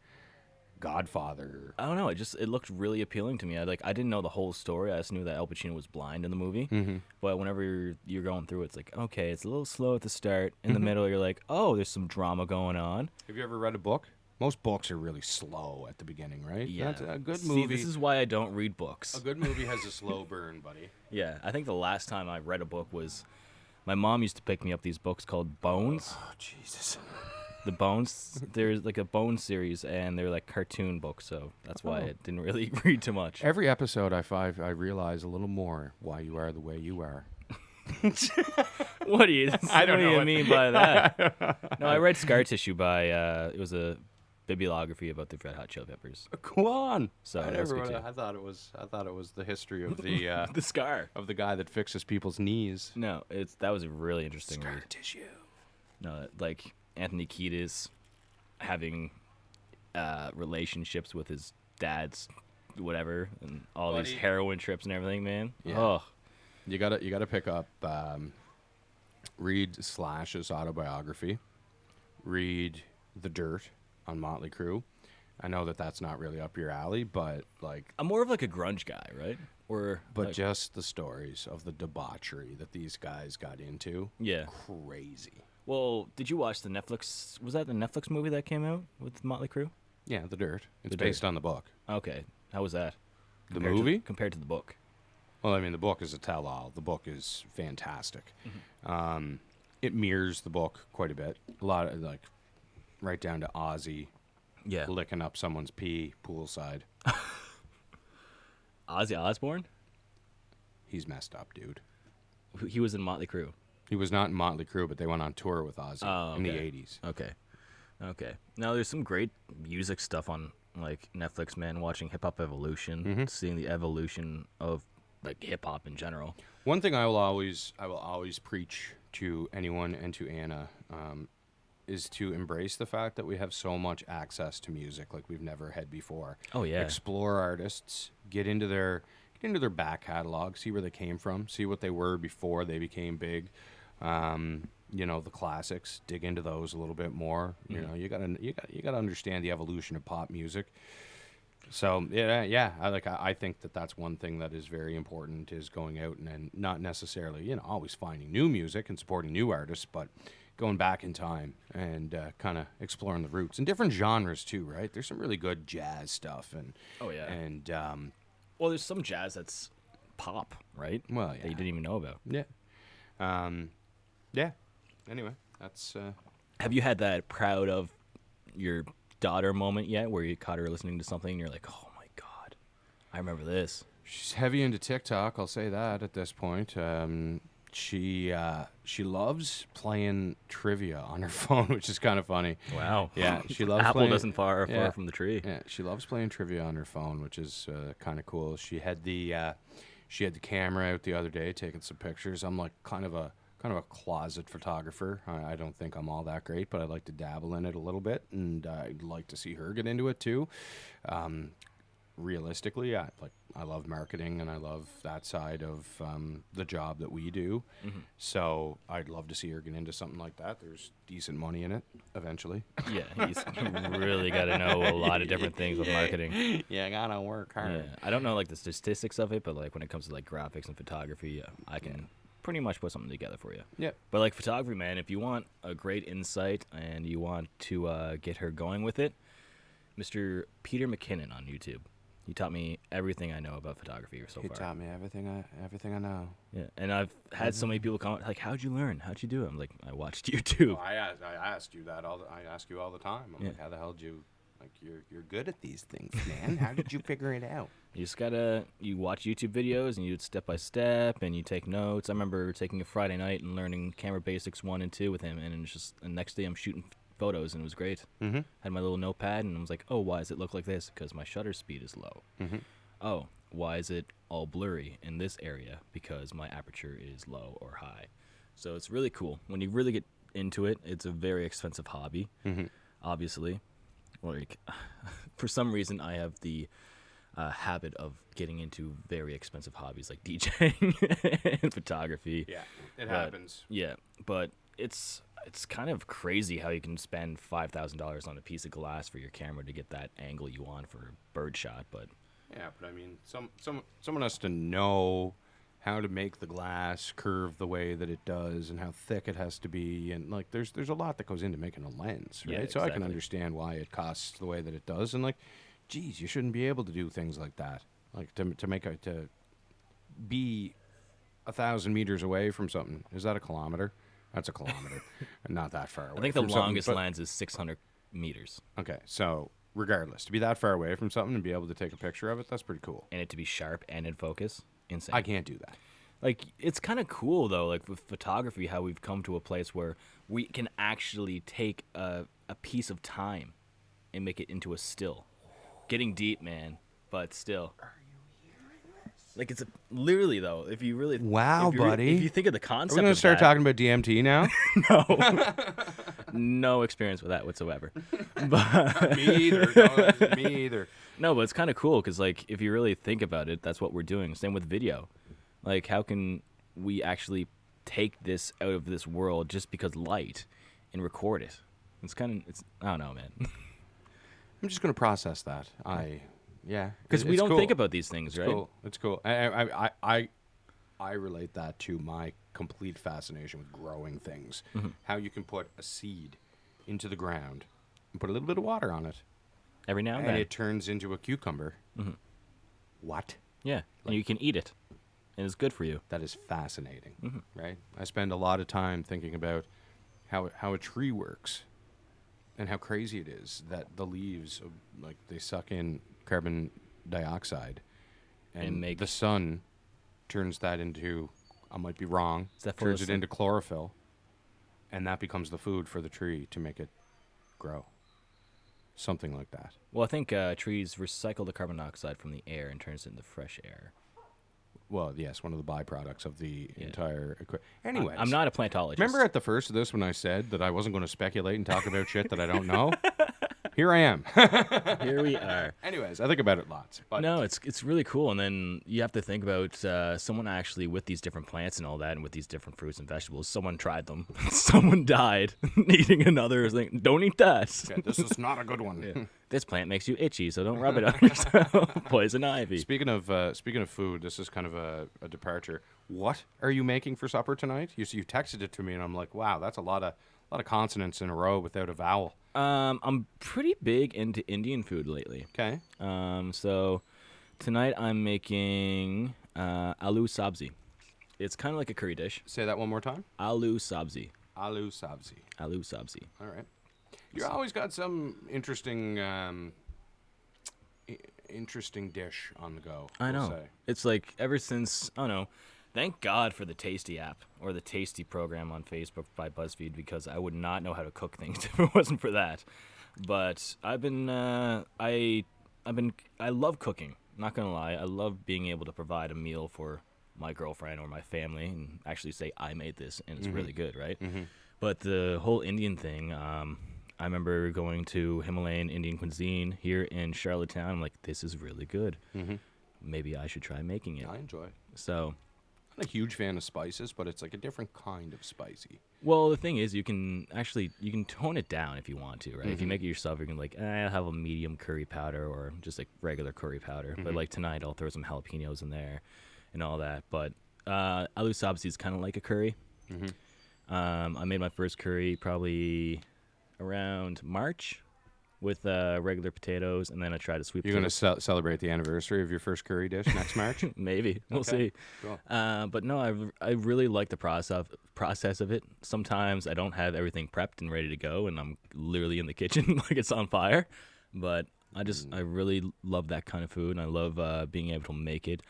Godfather. I don't know. It looked really appealing to me. I didn't know the whole story. I just knew that Al Pacino was blind in the movie. Mm-hmm. But whenever you're going through it, it's like, okay, it's a little slow at the start. In the middle, you're like, oh, there's some drama going on. Have you ever read a book? Most books are really slow at the beginning, right? Yeah. That's a good movie. See, this is why I don't read books. A good movie has a slow burn, buddy. Yeah, I think the last time I read a book was my mom used to pick me up these books called Bones. Oh, Jesus. The Bones, there's like a Bones series, and they're like cartoon books, so that's why I didn't really read too much. Every episode I realize a little more why you are the way you are. What do you? I don't know what do you mean by that? No, I read Scar Tissue by. It was a bibliography about the Red Hot Chili Peppers. Go on. So I thought it was the history of the the scar of the guy that fixes people's knees. No, that was a really interesting Scar read. Tissue. No, like Anthony Kiedis having relationships with his dad's whatever, and all these heroin trips and everything, man. Yeah. Oh, you gotta pick up read Slash's autobiography, read The Dirt on Motley Crue. I know that's not really up your alley, but like I'm more of like a grunge guy, right? Just the stories of the debauchery that these guys got into. Yeah. Crazy. Well, did you watch the Netflix? Was that the Netflix movie that came out with Motley Crue? Yeah, The Dirt. It's The based Dirt. on the book. Okay, how was that? The movie? Compared to the book. Well, I mean, the book is a tell-all. The book is fantastic. Mm-hmm. It mirrors the book quite a bit. A lot of like, right down to Ozzy, licking up someone's pee poolside. Ozzy Osbourne? He's messed up, dude. He was in Motley Crue. He was not in Motley Crue, but they went on tour with Ozzy in the 80s. Okay. Now, there's some great music stuff on like Netflix, man. Watching Hip Hop Evolution, seeing the evolution of like hip hop in general. One thing I will always preach to anyone and to Anna is to embrace the fact that we have so much access to music like we've never had before. Oh yeah. Explore artists, get into their back catalog, see where they came from, see what they were before they became big. The classics, dig into those a little bit more. You know, you gotta understand the evolution of pop music. So I think that's one thing that is very important, is going out and not necessarily always finding new music and supporting new artists, but going back in time and kind of exploring the roots and different genres too, right? There's some really good jazz stuff and well, there's some jazz that's pop, right? Well, yeah, that you didn't even know about. Yeah. Anyway, that's. Have you had that proud of your daughter moment yet, where you caught her listening to something and you're like, oh my god, I remember this? She's heavy into TikTok, I'll say that at this point. She loves playing trivia on her phone, which is kind of funny. Wow. Yeah, she loves Apple playing, doesn't far from the tree. Yeah, she loves playing trivia on her phone, which is kind of cool. She had the camera out the other day taking some pictures. I'm like kind of a closet photographer. I don't think I'm all that great, but I like to dabble in it a little bit, and I'd like to see her get into it too. Realistically, I love marketing and I love that side of the job that we do. So I'd love to see her get into something like that. There's decent money in it eventually. Yeah, you really got to know a lot of different things with marketing. Yeah, I gotta work hard. Yeah. I don't know like the statistics of it, but like when it comes to like graphics and photography, I can pretty much put something together for you. Yeah. But like photography, man, if you want a great insight and you want to get her going with it, Mr. Peter McKinnon on YouTube. He taught me everything I know about photography so far. He taught me everything I know. Yeah, and I've had so many people comment like, "How'd you learn? How'd you do it?" I'm like, "I watched YouTube." Well, I asked you that I ask you all the time. I'm like, "How the hell did you you're good at these things, man? How did you figure it out?" You just you watch YouTube videos and you do it step by step and you take notes. I remember taking a Friday night and learning camera basics 1 and 2 with him, and it's just the next day I'm shooting photos, and it was great. Mm-hmm. Had my little notepad, and I was like, oh, why does it look like this? Because my shutter speed is low. Mm-hmm. Oh, why is it all blurry in this area? Because my aperture is low or high. So it's really cool. When you really get into it, it's a very expensive hobby, obviously. Like, for some reason, I have the habit of getting into very expensive hobbies like DJing and photography. Yeah, it happens. Yeah, but it's kind of crazy how you can spend $5,000 on a piece of glass for your camera to get that angle you want for a bird shot. But yeah, but I mean, someone has to know how to make the glass curve the way that it does and how thick it has to be, and like there's a lot that goes into making a lens, right? Yeah, So I can exactly. understand why it costs the way that it does, and like, geez, you shouldn't be able to do things like that, like to be 1,000 meters away from something. Is that a kilometer? That's a kilometer. Not that far away. I think the from something, longest but- lens is 600 meters, Okay, so regardless, to be that far away from something and be able to take a picture of it, that's pretty cool. and it to be sharp and in focus, insane. I can't do that. Like, it's kind of cool, though, like, with photography, how we've come to a place where we can actually take a piece of time and make it into a still. Getting deep, man, but still. Are you hearing this? Like, it's literally, though, if you really... Wow, if you re- buddy. If you think of the Are concept we going of to start that- talking about DMT now? No experience with that whatsoever. But Me either. No, me either. no, but it's kind of cool, because, like, if you really think about it, that's what we're doing. Same with video. Like, how can we actually take this out of this world just because light and record it? It's kind of, I don't know, man. I'm just going to process that. Because we don't think about these things, right? Cool. It's cool. I relate that to my complete fascination with growing things. How you can put a seed into the ground and put a little bit of water on it, Every now and and then. it turns into a cucumber. What? Yeah, and you can eat it, and it's good for you. That is fascinating, right? I spend a lot of time thinking about how a tree works and how crazy it is that the leaves, like, they suck in carbon dioxide and make- the sun turns that into, I might be wrong, Is that turns it photosynth- into chlorophyll, and that becomes the food for the tree to make it grow. Something like that. Well, I think trees recycle the carbon dioxide from the air and turns it into fresh air. Well, yes, one of the byproducts of the entire Anyways. I'm not a plantologist. Remember at the first of this when I said that I wasn't going to speculate and talk about shit that I don't know? Here I am. Here we are. Anyways, I think about it lots. But No, it's really cool, and then you have to think about someone actually with these different plants and all that, and with these different fruits and vegetables. Someone tried them. Someone died eating another thing. Don't eat that. Okay, this is not a good one. This plant makes you itchy, so don't rub it on yourself. Poison ivy. Speaking of food, this is kind of a departure. What are you making for supper tonight? You texted it to me, and I'm like, wow, that's a lot of consonants in a row without a vowel. I'm pretty big into Indian food lately. Okay. So tonight I'm making aloo sabzi. It's kind of like a curry dish. Say that one more time. Aloo sabzi. Aloo sabzi. Aloo sabzi. All right. You always got some interesting dish on the go. I we'll know. say. It's like ever since, I don't know, thank God for the Tasty app or the Tasty program on Facebook by BuzzFeed, because I would not know how to cook things if it wasn't for that. But I've been, I love cooking. Not gonna lie, I love being able to provide a meal for my girlfriend or my family and actually say I made this and it's really good, right? But the whole Indian thing, I remember going to Himalayan Indian cuisine here in Charlottetown. I'm like, this is really good. Maybe I should try making it. I enjoy it. So, I'm not a huge fan of spices, but it's like a different kind of spicy. well, the thing is, you can tone it down if you want to, right? If you make it yourself, you can I'll have a medium curry powder or just like regular curry powder. But like tonight, I'll throw some jalapenos in there and all that. But aloo sabzi is kind of like a curry. I made my first curry probably around March with regular potatoes, and then I tried to sweet You're going potatoes. to celebrate the anniversary of your first curry dish next March? Maybe. We'll Okay, see. cool. But no, I really like the process of it. Sometimes I don't have everything prepped and ready to go, and I'm literally in the kitchen like it's on fire. But I really love that kind of food, and I love being able to make it.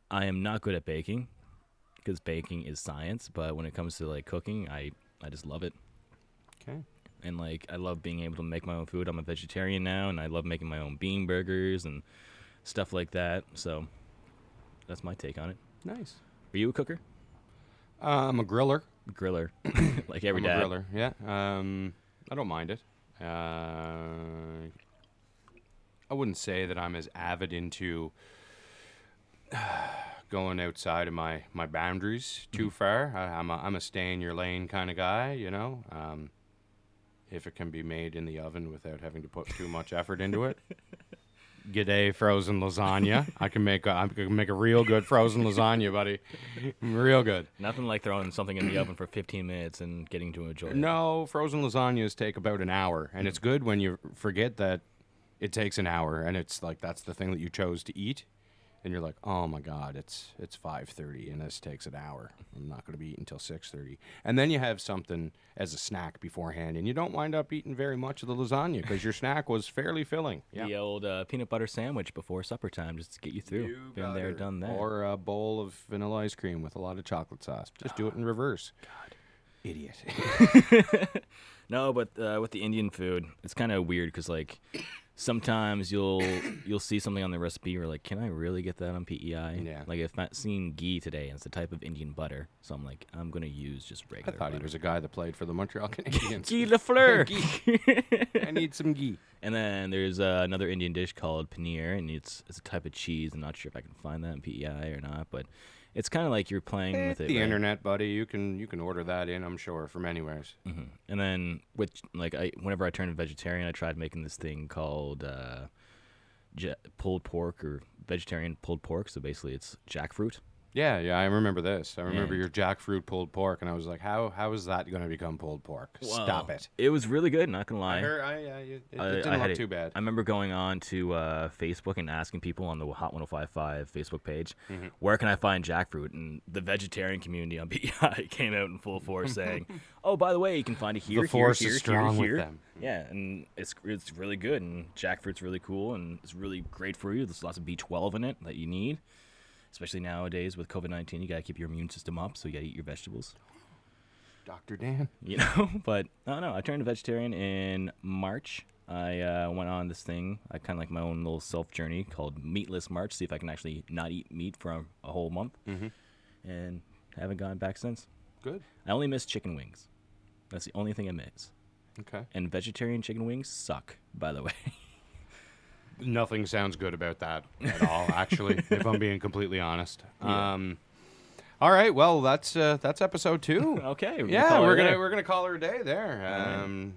I am not good at baking because baking is science, but when it comes to like cooking, I just love it. Okay. and like I love being able to make my own food. I'm a vegetarian now, and I love making my own bean burgers and stuff like that. So that's my take on it. Nice. Are you a cooker? I'm a griller. Griller, like every I'm dad. a griller, yeah. I don't mind it. I wouldn't say that I'm as avid into going outside of my boundaries too far. I'm a stay in your lane kind of guy, you know. If it can be made in the oven without having to put too much effort into it. G'day, frozen lasagna. I can make a real good frozen lasagna, buddy. Real good. Nothing like throwing something in the oven for 15 minutes and getting to enjoy it. No, frozen lasagnas take about an hour, and it's good when you forget that it takes an hour, and it's like that's the thing that you chose to eat, and you're like, oh my god, it's 5:30, and this takes an hour. I'm not going to be eating until 6:30, and then you have something as a snack beforehand, and you don't wind up eating very much of the lasagna because your snack was fairly filling. Yeah. The old peanut butter sandwich before supper time just to get you through. Been there, done that. Or a bowl of vanilla ice cream with a lot of chocolate sauce. Just do it in reverse. God. Idiot. No, but with the Indian food, it's kind of weird because like sometimes you'll see something on the recipe, you're like, can I really get that on PEI? Yeah. Like if I'm seeing ghee today, and it's a type of Indian butter, so I'm like, I'm gonna use just I regular. thought butter. he was a guy that played for the Montreal Canadiens. Ghee Lafleur. I need some ghee. And then there's another Indian dish called paneer, and it's a type of cheese. I'm not sure if I can find that in PEI or not, but it's kind of like you're playing with it. The right? internet, buddy. You can order that in, I'm sure, from anywheres. Mm-hmm. And then with like whenever I turned vegetarian, I tried making this thing called pulled pork or vegetarian pulled pork. So basically, it's jackfruit. Yeah, I remember this. I remember Yeah. your jackfruit pulled pork, and I was like, how is that going to become pulled pork? Stop it. It was really good. Not gonna lie. I heard, it didn't I had look too bad. I remember going on to Facebook and asking people on the Hot 105.5 Facebook page, Mm-hmm. where can I find jackfruit? And the vegetarian community on PEI came out in full force saying, oh, by the way, you can find it here, The force here, is here, strong here, with here. them. Yeah, and it's really good, and jackfruit's really cool, and it's really great for you. There's lots of B12 in it that you need. Especially nowadays with COVID-19, you got to keep your immune system up, so you got to eat your vegetables. Dr. Dan. You know, but I don't know. I turned a vegetarian in March. I went on this thing. I kind of like my own little self journey called Meatless March, see if I can actually not eat meat for a whole month. Mm-hmm. And haven't gone back since. Good. I only miss chicken wings. That's the only thing I miss. Okay. And vegetarian chicken wings suck, by the way. Nothing sounds good about that at all, actually, if I'm being completely honest. Yeah. All right, well, that's episode 2. Okay. Yeah, we're gonna call her a day there.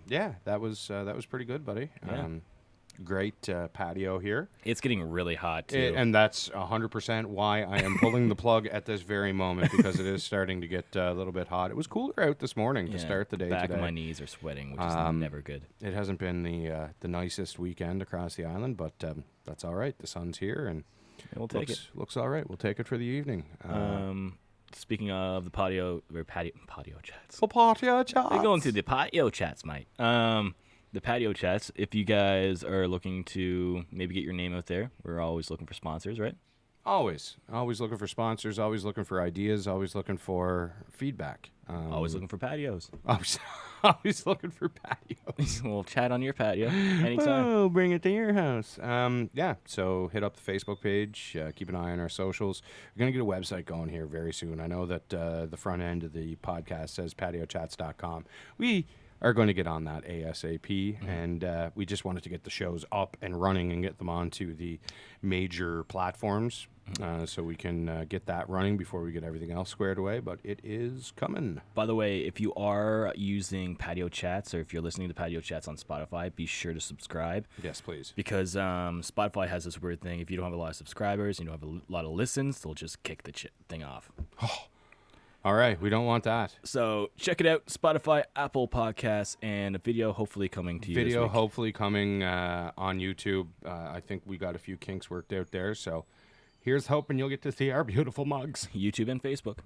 Yeah, that was pretty good, buddy. Yeah. Great patio here, It's getting really hot, too. and that's 100% why I am pulling the plug at this very moment, because it is starting to get a little bit hot. It was cooler out this morning to start the day Back today. of my knees are sweating, which is never good. It hasn't been the nicest weekend across the island, but that's all right. The sun's here, and We'll take it. looks all right. We'll take it for the evening. Speaking of the patio chats. The patio chats. We're going to the patio chats, mate. The patio chats, if you guys are looking to maybe get your name out there, we're always looking for sponsors, right? Always looking for sponsors, always looking for ideas, always looking for feedback. Always looking for patios. Always looking for patios. We'll chat on your patio anytime. Oh, bring it to your house. Yeah, so hit up the Facebook page. Keep an eye on our socials. We're going to get a website going here very soon. I know that the front end of the podcast says patiochats.com. We are going to get on that ASAP, and we just wanted to get the shows up and running and get them onto the major platforms so we can get that running before we get everything else squared away, but it is coming. By the way, if you are using patio chats or if you're listening to patio chats on Spotify, be sure to subscribe. Yes, please. Because Spotify has this weird thing. If you don't have a lot of subscribers, you don't have a lot of listens, they'll just kick the thing off. All right, we don't want that. So check it out, Spotify, Apple Podcasts, and a video hopefully coming to you this Video week. hopefully coming on YouTube. I think we got a few kinks worked out there, so here's hoping you'll get to see our beautiful mugs. YouTube and Facebook.